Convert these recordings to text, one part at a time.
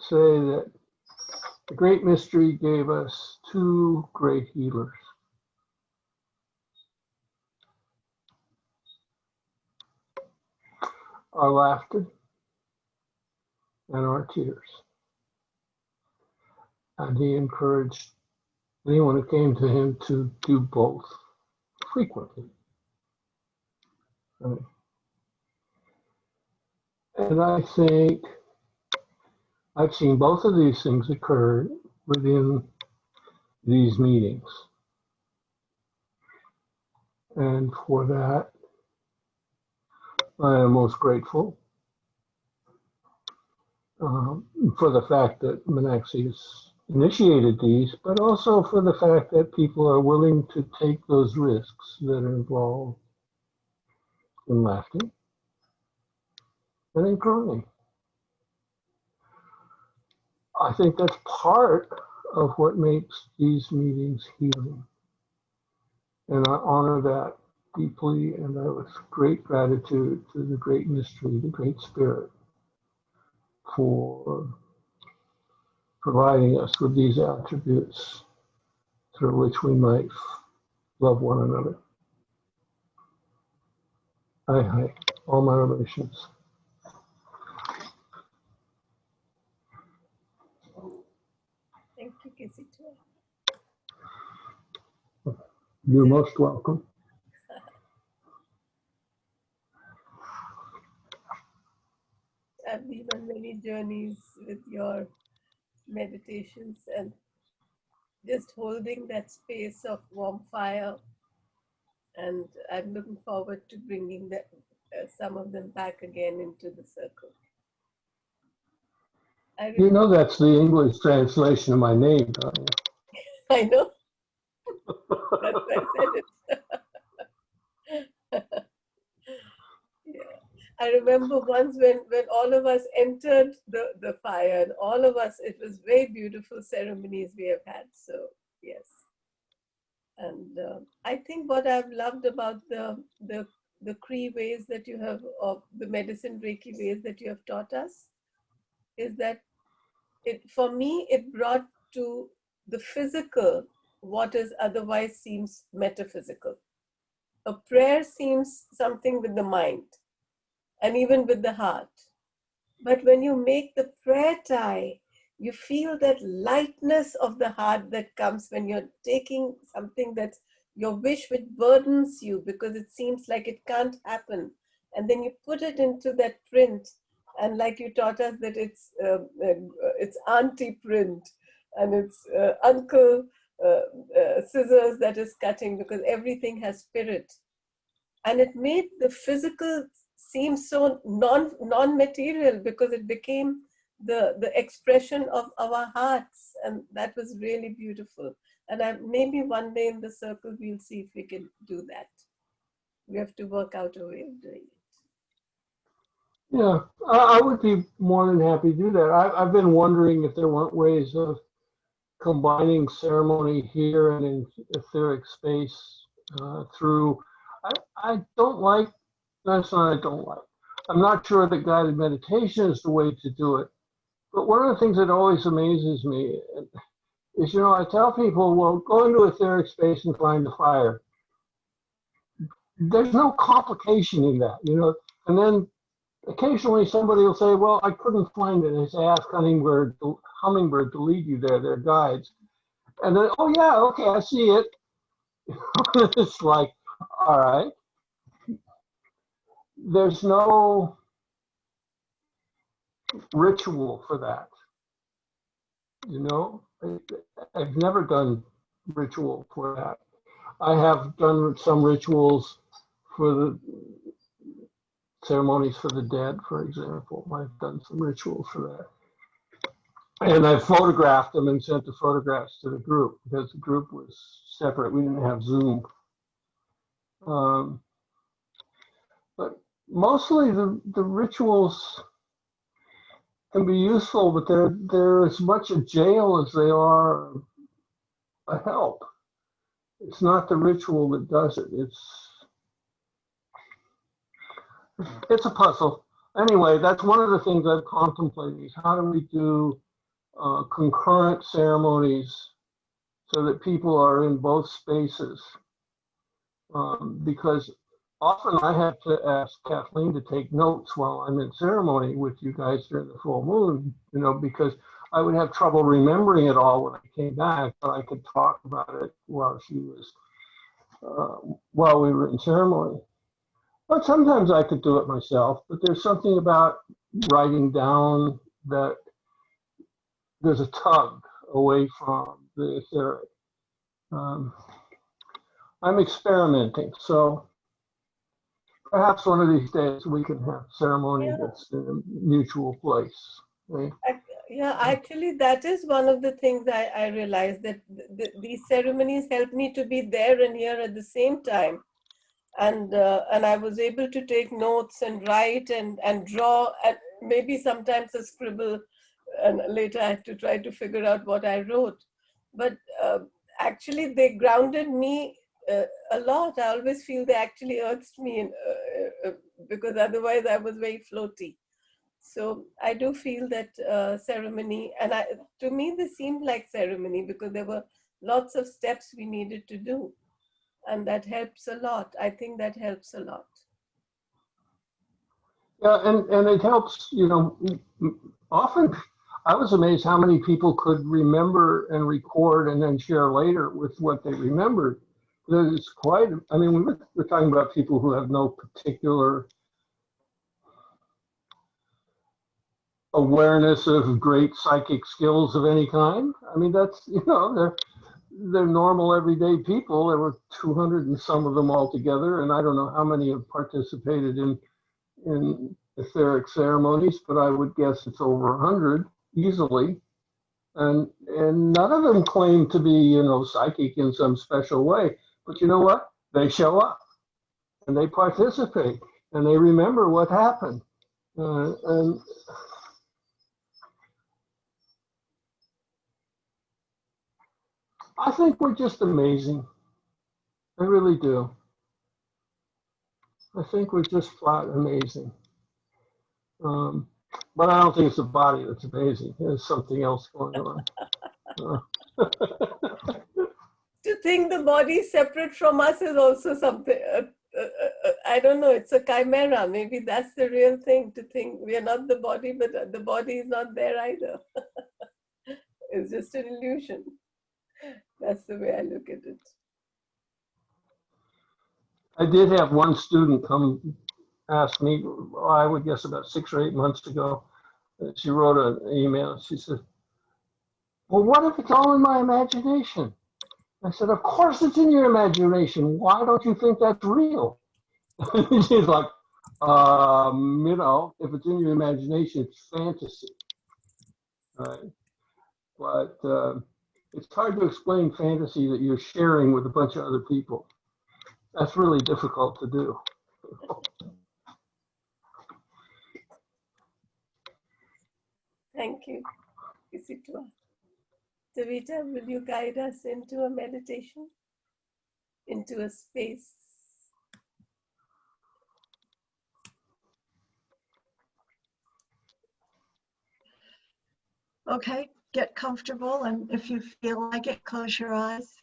say that the Great Mystery gave us two great healers. Our laughter and our tears. And he encouraged anyone who came to him to do both frequently. Right? And I think I've seen both of these things occur within these meetings. And for that, I am most grateful for the fact that Manaxes initiated these, but also for the fact that people are willing to take those risks that are involved in laughing and in crying. I think that's part of what makes these meetings healing. And I honor that deeply, and I with great gratitude to the Great Mystery, the Great Spirit, for providing us with these attributes through which we might love one another. Hi, all my relations. Thank you, Casey. You're most welcome. I've been on many journeys with your meditations, and just holding that space of warm fire. And I'm looking forward to bringing some of them back again into the circle. You know that's the English translation of my name, don't you? I know. That's why I said it. Yeah. I remember once when all of us entered the fire, and all of us, it was very beautiful ceremonies we have had. So, yes. And I think what I've loved about the Cree ways that you have, or the medicine Reiki ways that you have taught us, is that for me, it brought to the physical what is otherwise seems metaphysical. A prayer seems something with the mind and even with the heart. But when you make the prayer tie, you feel that lightness of the heart that comes when you're taking something that's your wish, which burdens you because it seems like it can't happen. And then you put it into that print. And like you taught us that it's auntie print and it's uncle scissors that is cutting, because everything has spirit. And it made the physical seem so non-material because it became the expression of our hearts. And that was really beautiful. And maybe one day in the circle, we'll see if we can do that. We have to work out a way of doing it. Yeah, I would be more than happy to do that. I've been wondering if there weren't ways of combining ceremony here and in etheric space through. I don't like, that's not I don't like. I'm not sure that guided meditation is the way to do it. But one of the things that always amazes me is, I tell people, well, go into etheric space and find the fire. There's no complication in that, and then occasionally somebody will say, well, I couldn't find it. It's ask hummingbird to lead you there. They're guides. And then, oh yeah, okay, I see it. It's like, all right. There's no ritual for that. I've never done ritual for that. I have done some rituals for the ceremonies for the dead, for example. I've done some rituals for that. And I've photographed them and sent the photographs to the group because the group was separate. We didn't have Zoom. But mostly the rituals can be useful, but they're as much a jail as they are a help. It's not the ritual that does it. It's a puzzle. Anyway, that's one of the things I've contemplated is how do we do concurrent ceremonies so that people are in both spaces. Because often I have to ask Kathleen to take notes while I'm in ceremony with you guys during the full moon, because I would have trouble remembering it all when I came back, but I could talk about it while while we were in ceremony. But sometimes I could do it myself, but there's something about writing down that there's a tug away from the etheric. I'm experimenting, so perhaps one of these days we can have ceremony that's in a mutual place. Right? Yeah, actually, that is one of the things I realized, that these ceremonies help me to be there and here at the same time. And I was able to take notes and write and draw, and maybe sometimes a scribble, and later I had to try to figure out what I wrote. But actually, they grounded me a lot. I always feel they actually earthed me because otherwise I was very floaty. So I do feel that ceremony, and to me this seemed like ceremony because there were lots of steps we needed to do, and that helps a lot. I think that helps a lot. Yeah, and it helps, often I was amazed how many people could remember and record and then share later with what they remembered. It's quite, I mean, we're talking about people who have no particular awareness of great psychic skills of any kind. I mean, that's, they're normal everyday people. There were 200 and some of them all together, and I don't know how many have participated in etheric ceremonies, but I would guess it's over 100 easily. And none of them claim to be, psychic in some special way. But you know what? They show up and they participate and they remember what happened. And I think we're just amazing. I really do. I think we're just flat amazing. But I don't think it's the body that's amazing. There's something else going on. To think the body is separate from us is also something, I don't know, it's a chimera. Maybe that's the real thing, to think we are not the body, but the body is not there either. It's just an illusion. That's the way I look at it. I did have one student come ask me, I would guess about 6 or 8 months ago. She wrote an email. She said, well, what if it's all in my imagination? I said, of course it's in your imagination. Why don't you think that's real? She's like, if it's in your imagination, it's fantasy. Right? But it's hard to explain fantasy that you're sharing with a bunch of other people. That's really difficult to do. Thank you. Savita, will you guide us into a meditation, into a space? Okay, get comfortable, and if you feel like it, close your eyes.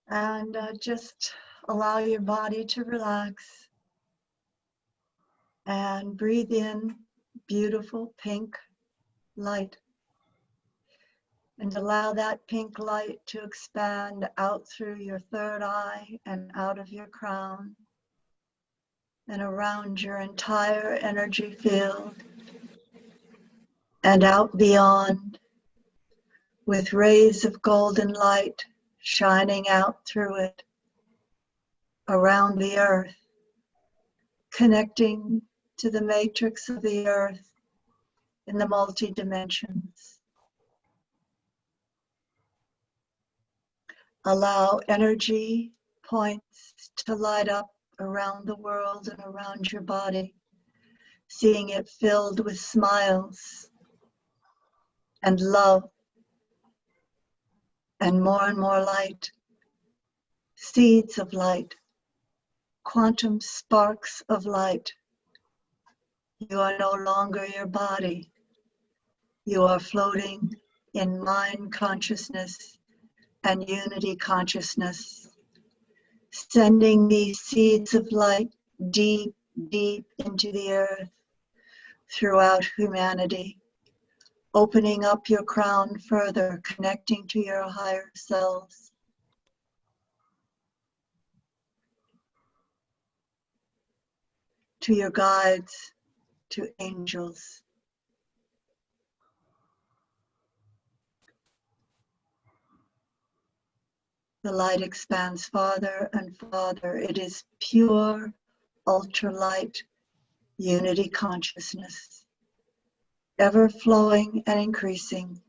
And just allow your body to relax. And breathe in beautiful pink light. And allow that pink light to expand out through your third eye and out of your crown and around your entire energy field and out beyond, with rays of golden light shining out through it around the earth, connecting to the matrix of the earth in the multi-dimensions. Allow energy points to light up around the world and around your body, seeing it filled with smiles and love and more light, seeds of light, quantum sparks of light. You are no longer your body. You are floating in mind consciousness and unity consciousness, sending these seeds of light deep, deep into the earth throughout humanity, opening up your crown further, connecting to your higher selves. To your guides, to angels. The light expands farther and farther. It is pure, ultralight, unity consciousness, ever flowing and increasing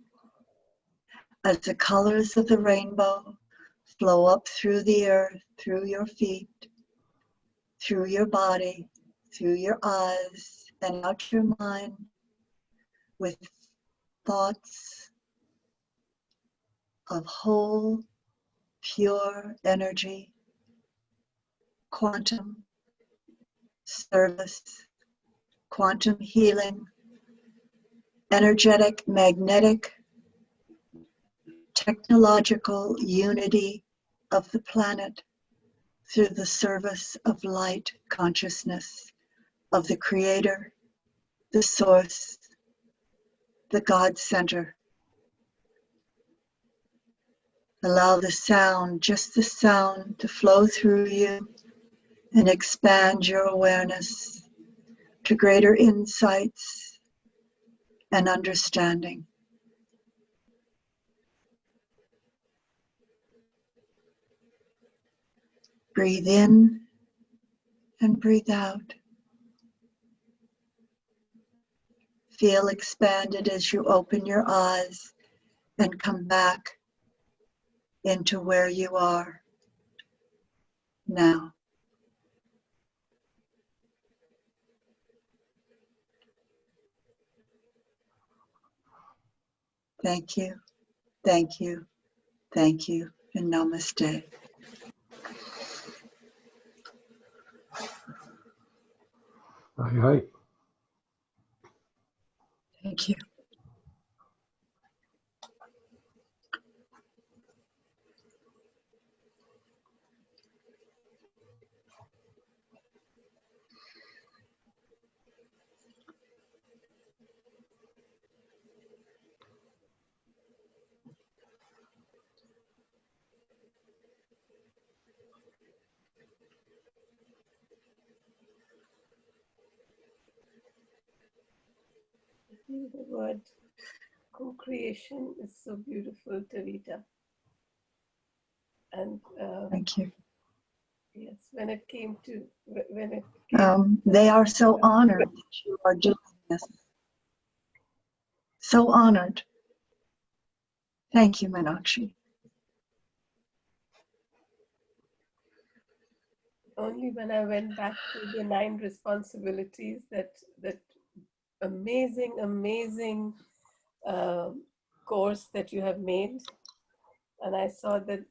as the colors of the rainbow flow up through the earth, through your feet, through your body, through your eyes, and out your mind with thoughts of whole, pure energy, quantum service, quantum healing, energetic, magnetic, technological unity of the planet through the service of light consciousness of the Creator, the Source, the God Center. Allow the sound, just the sound, to flow through you and expand your awareness to greater insights and understanding. Breathe in and breathe out. Feel expanded as you open your eyes and come back into where you are now. Thank you, thank you, thank you, and namaste. Aye, aye. Thank you. I think the word co-creation is so beautiful, Tavita. And Thank you. yes, when it came to They are so honored that you are doing this. So honored. Thank you, Meenakshi. only when I went back to the 9 responsibilities, that amazing course that you have made, and I saw that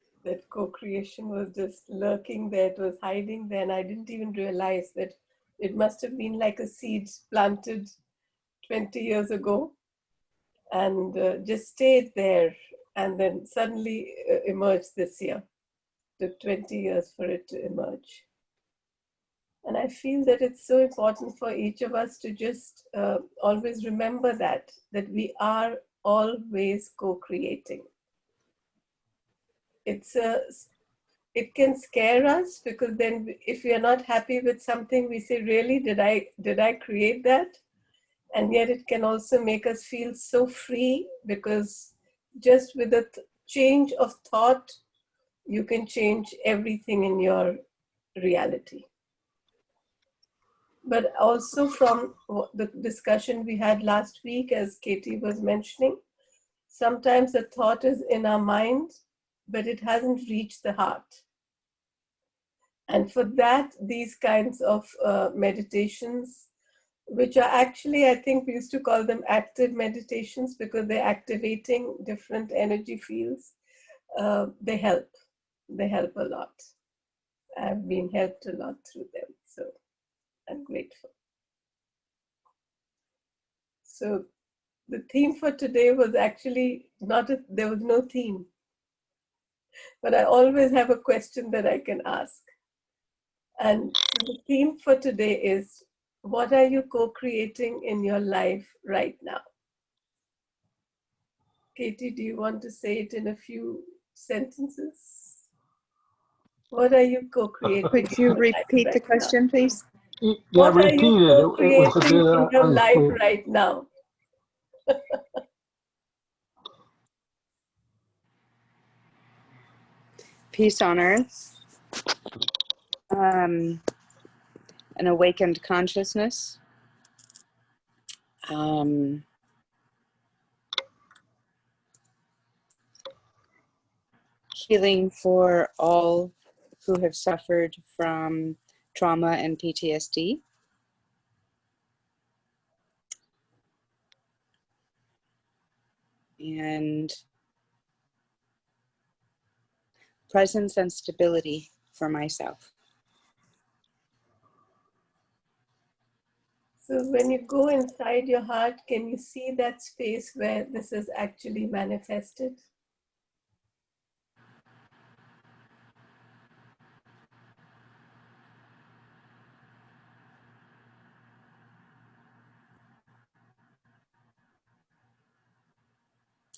co-creation was just lurking there, it was hiding there, and I didn't even realize that it must have been like a seed planted 20 years ago and just stayed there, and then suddenly emerged this year. Took 20 years for it to emerge. And I feel that it's so important for each of us to just always remember that we are always co-creating. It can scare us, because then if we are not happy with something, we say, really, did I create that? And yet it can also make us feel so free, because just with a change of thought, you can change everything in your reality. But also from the discussion we had last week, as Katie was mentioning, sometimes the thought is in our mind, but it hasn't reached the heart. And for that, these kinds of meditations, which are actually, I think we used to call them active meditations, because they're activating different energy fields, they help. They help a lot. I've been helped a lot through them, so I'm grateful. So the theme for today was actually there was no theme. But I always have a question that I can ask. And so the theme for today is, what are you co-creating in your life right now? Katie, do you want to say it in a few sentences? What are you co-creating? Could you repeat the question, please? Yeah, What are you repeat it. It was a co-creating bit in your life unclear. right now? Peace on earth, an awakened consciousness, healing for all who have suffered from trauma and PTSD, and presence and stability for myself. So when you go inside your heart, can you see that space where this is actually manifested?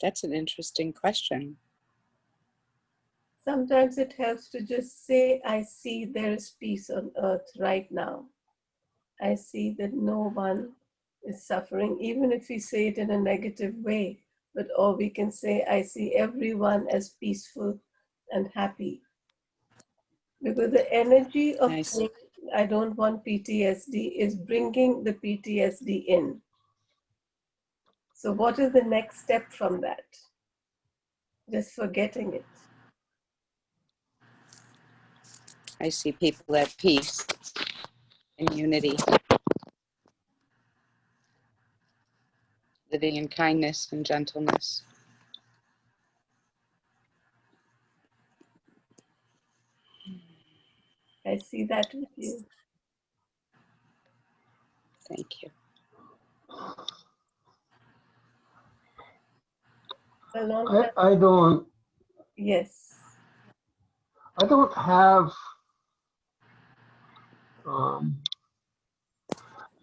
That's an interesting question. Sometimes it helps to just say, I see there is peace on earth right now. I see that no one is suffering, even if we say it in a negative way. Or we can say, I see everyone as peaceful and happy. Because the energy of Nice. saying, I don't want PTSD is bringing the PTSD in. So what is the next step from that? Just forgetting it. I see people at peace and unity, living in kindness and gentleness. I see that with you. Thank you. I don't. Yes. I don't have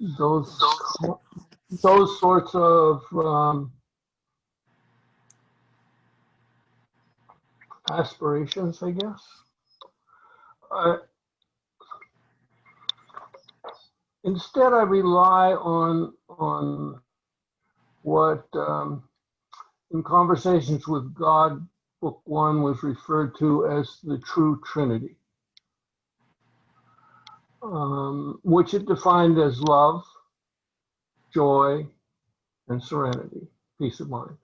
those sorts of aspirations, I guess. Instead, I rely on what in Conversations with God, Book 1 was referred to as the True Trinity, which it defined as love, joy, and serenity, peace of mind.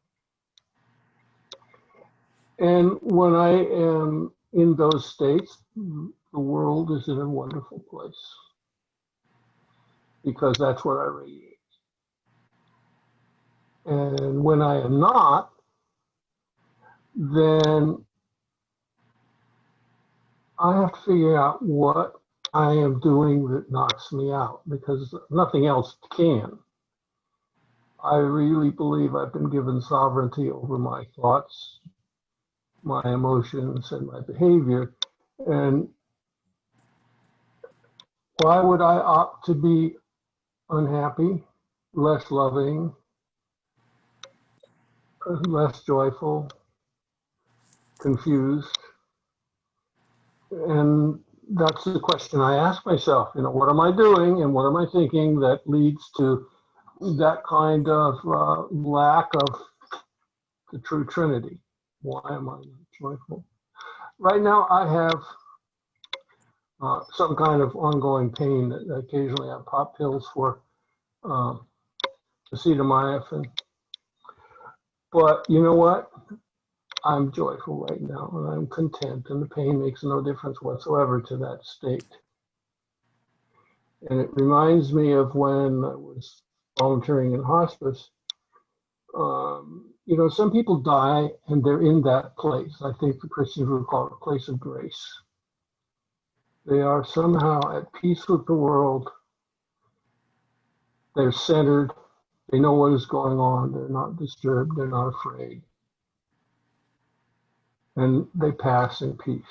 And when I am in those states, the world is in a wonderful place, because that's what I radiate. And when I am not, then I have to figure out what I am doing that knocks me out, because nothing else can. I really believe I've been given sovereignty over my thoughts, my emotions, and my behavior. And why would I opt to be unhappy, less loving, less joyful, confused? And that's the question I ask myself. What am I doing and what am I thinking that leads to that kind of lack of the true Trinity? Why am I not joyful? Right now, I have some kind of ongoing pain that occasionally I pop pills for, acetaminophen. But you know what? I'm joyful right now, and I'm content, and the pain makes no difference whatsoever to that state. And it reminds me of when I was volunteering in hospice. Some people die and they're in that place. I think the Christians would call it a place of grace. They are somehow at peace with the world. They're centered. They know what is going on. They're not disturbed. They're not afraid. And they pass in peace.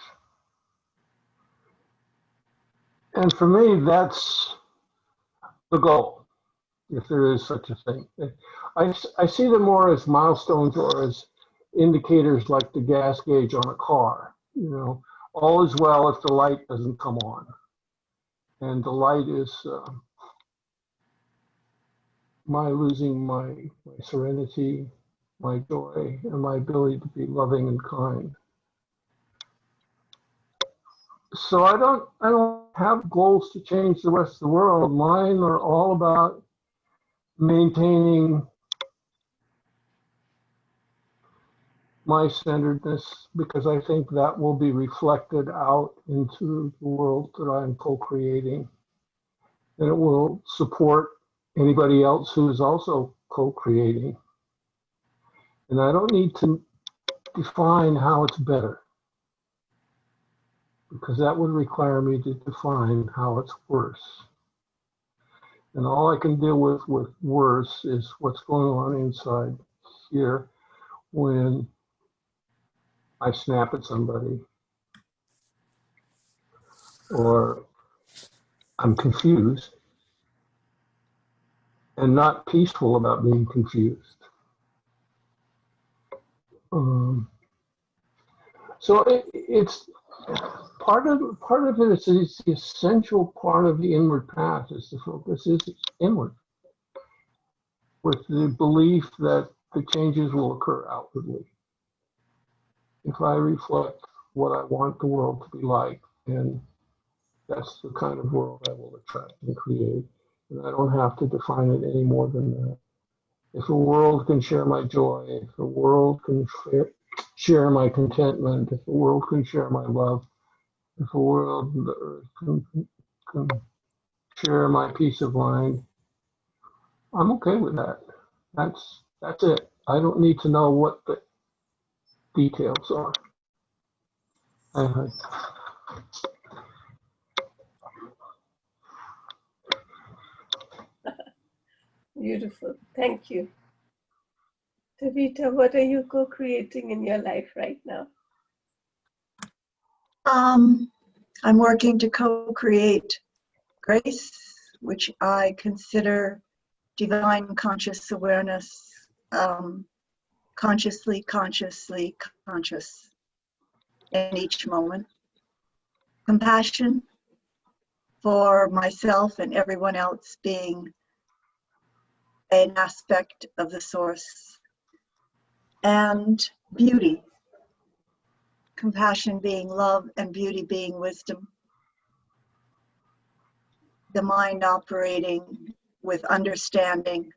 And for me, that's the goal, if there is such a thing. I see them more as milestones or as indicators like the gas gauge on a car. You know, all is well if the light doesn't come on. And the light is my losing my serenity, my joy, and my ability to be loving and kind. So I don't have goals to change the rest of the world. Mine are all about maintaining my centeredness, because I think that will be reflected out into the world that I'm co-creating. And it will support anybody else who is also co-creating. And I don't need to define how it's better, because that would require me to define how it's worse. And all I can deal with worse is what's going on inside here when I snap at somebody, or I'm confused and not peaceful about being confused. So it's part of it is the essential part of the inward path is the focus is inward, with the belief that the changes will occur outwardly. If I reflect what I want the world to be like, and that's the kind of world I will attract and create. And I don't have to define it any more than that. If a world can share my joy, if a world can share my contentment, if the world can share my love, if the world, the earth can share my peace of mind, I'm okay with that. That's it. I don't need to know what the details are. Beautiful. Thank you. Tavita, what are you co-creating in your life right now? I'm working to co-create grace, which I consider divine conscious awareness, consciously conscious in each moment. Compassion for myself and everyone else being an aspect of the source. And beauty. Compassion being love and beauty being wisdom. The mind operating with understanding,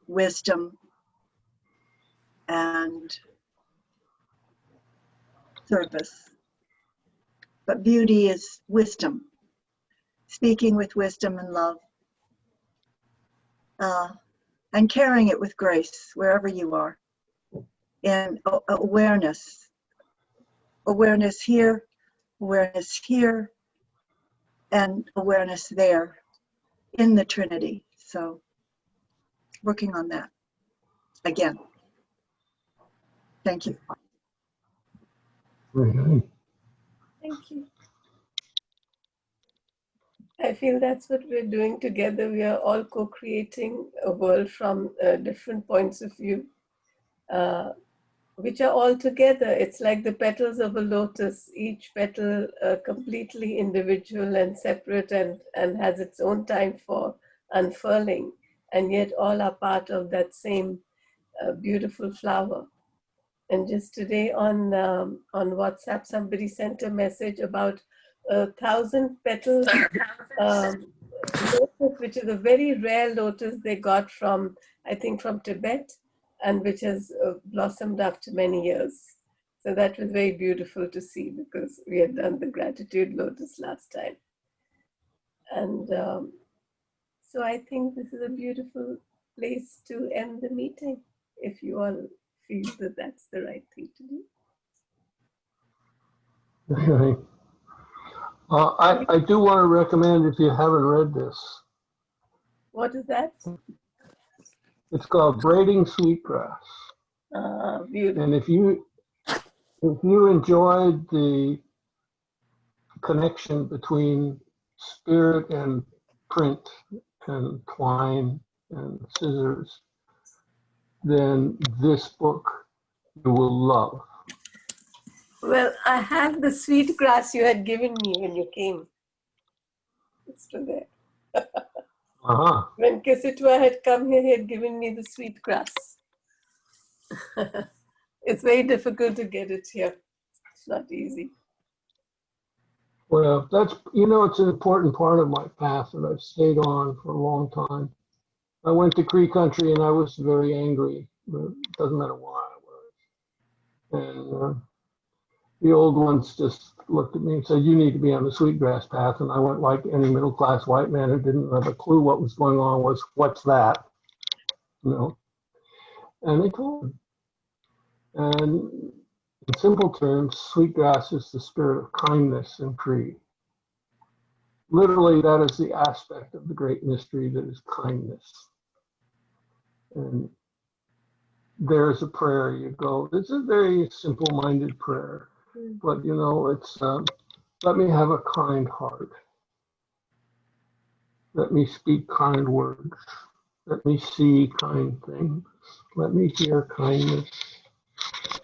wisdom, and service. But beauty is wisdom, speaking with wisdom and love, and carrying it with grace wherever you are. And awareness here, and awareness there in the Trinity. So working on that again. Thank you. Thank you. I feel that's what we're doing together. We are all co-creating a world from different points of view, which are all together. It's like the petals of a lotus, each petal completely individual and separate and has its own time for unfurling, and yet all are part of that same beautiful flower. And just today on WhatsApp, somebody sent a message about 1,000 petals lotus, which is a very rare lotus they got from, I think, from Tibet, and which has blossomed after many years. So that was very beautiful to see, because we had done the gratitude lotus last time. And so I think this is a beautiful place to end the meeting, if you all feel that that's the right thing to do. Okay. I do want to recommend, if you haven't read this, What is that? It's called braiding sweetgrass. Beautiful. And if you enjoyed the connection between spirit and print and twine and scissors, then this book you will love. Well, I have the sweet grass you had given me when you came. It's still there. Uh-huh. When Kisitwa had come here, he had given me the sweet grass. It's very difficult to get it here. It's not easy. Well, that's, it's an important part of my path that I've stayed on for a long time. I went to Cree country and I was very angry, but it doesn't matter why I was. And the old ones just looked at me and said, you need to be on the sweetgrass path. And I went like any middle-class white man who didn't have a clue what was going on was, what's that? And they told me. And in simple terms, sweetgrass is the spirit of kindness in Cree. Literally, that is the aspect of the great mystery that is kindness. And there's a prayer you go. It's a very simple-minded prayer, but it's let me have a kind heart. Let me speak kind words. Let me see kind things. Let me hear kindness.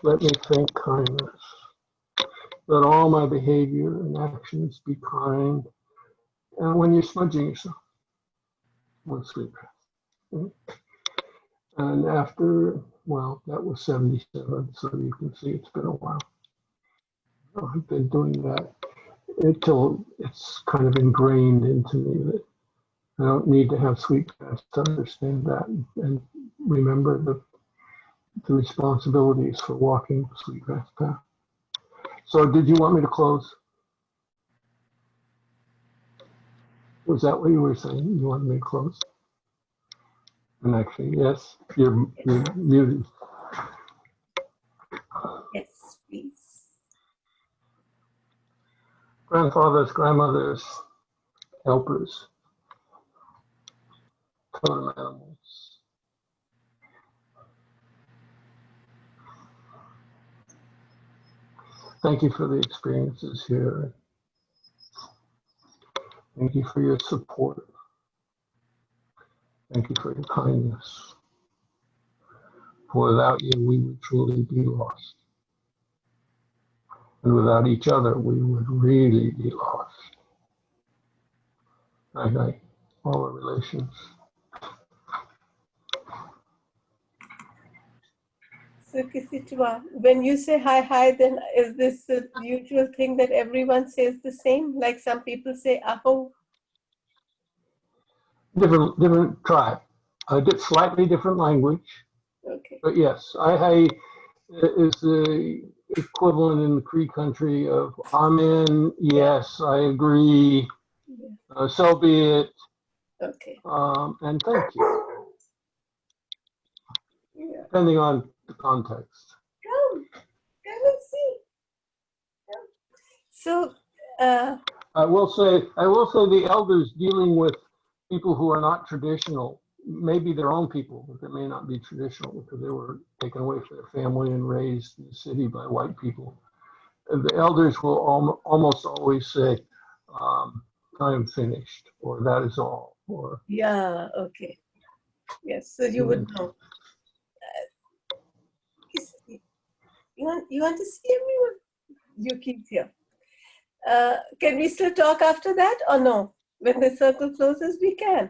Let me think kindness. Let all my behavior and actions be kind. And when you're smudging yourself with sweetgrass. And after, well, that was 77, so you can see it's been a while. I've been doing that until it's kind of ingrained into me that I don't need to have sweetgrass to understand that and remember the responsibilities for walking the sweetgrass path. So did you want me to close? Was that what you were saying? You wanted me to close? And actually, yes, you're muted. Yes, please. Grandfathers, grandmothers, helpers, totem animals. Thank you for the experiences here. Thank you for your support. Thank you for your kindness. For without you, we would truly be lost. And without each other, we would really be lost. Night, all our relations. So Kisitwa, when you say hi, then is this the usual thing that everyone says the same? Like some people say aho? Different tribe. Slightly different language. Okay. But yes, hi is the equivalent in the Cree country of amen, yes, I agree, so be it, Okay. and thank you, Yeah. depending on the context. Come and see. Come. So, I will say the elders dealing with people who are not traditional, maybe their own people, but they may not be traditional because they were taken away from their family and raised in the city by white people. And the elders will almost always say, I am finished, or that is all, or yeah, okay. Yes, so you would know. You want to see everyone? You keep here. Can we still talk after that or no? When the circle closes, we can.